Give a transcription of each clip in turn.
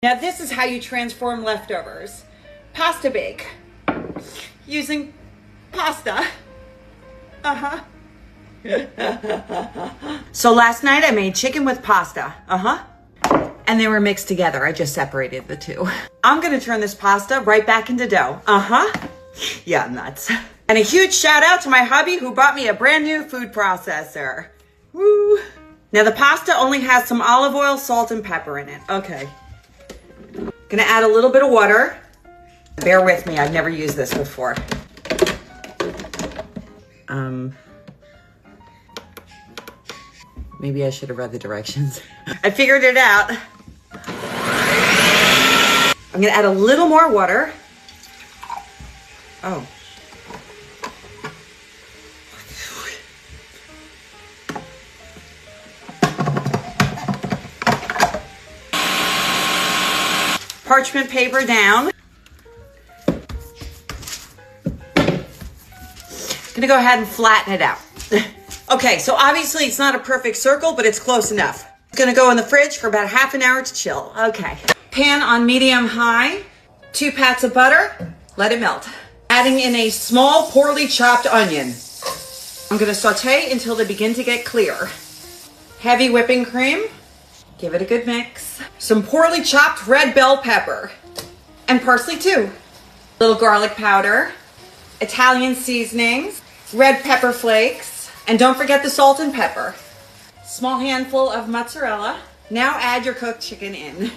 Now this is how you transform leftovers. Pasta bake. Using pasta. So last night I made chicken with pasta. And they were mixed together. I just separated the two. I'm gonna turn this pasta right back into dough. Yeah, nuts. And a huge shout out to my hubby who bought me a brand new food processor. Woo. Now the pasta only has some olive oil, salt, and pepper in it. Okay. Gonna add a little bit of water. Bear with me, I've never used this before. Maybe I should have read the directions. I figured it out. I'm gonna add a little more water. Oh. Parchment paper down. Gonna go ahead and flatten it out. Okay, so obviously it's not a perfect circle, but it's close enough. It's gonna go in the fridge for about half an hour to chill. Okay. Pan on medium high, 2 pats of butter, let it melt. Adding in a small poorly chopped onion. I'm gonna saute until they begin to get clear. Heavy whipping cream. Give it a good mix. Some poorly chopped red bell pepper. And parsley too. Little garlic powder. Italian seasonings. Red pepper flakes. And don't forget the salt and pepper. Small handful of mozzarella. Now add your cooked chicken in.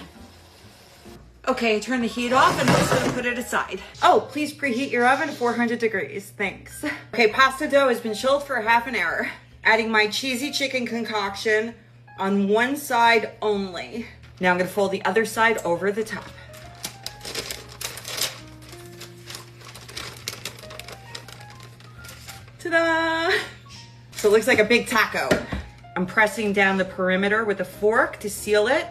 Okay, turn the heat off and I'm just gonna put it aside. Oh, please preheat your oven to 400 degrees. Thanks. Okay, pasta dough has been chilled for half an hour. Adding my cheesy chicken concoction on one side only. Now I'm gonna fold the other side over the top. Ta-da! So it looks like a big taco. I'm pressing down the perimeter with a fork to seal it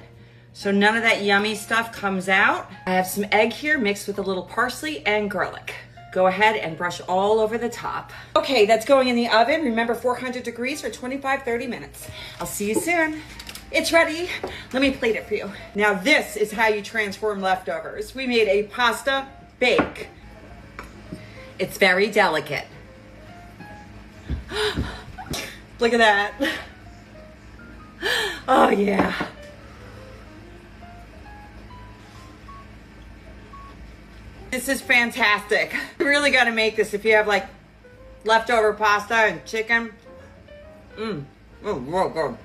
so none of that yummy stuff comes out. I have some egg here mixed with a little parsley and garlic. Go ahead and brush all over the top. Okay, that's going in the oven. Remember 400 degrees for 25-30 minutes. I'll see you soon. It's ready. Let me plate it for you. Now this is how you transform leftovers. We made a pasta bake. It's very delicate. Look at that. Oh yeah. This is fantastic. You really got to make this if you have like leftover pasta and chicken. Oh, real good.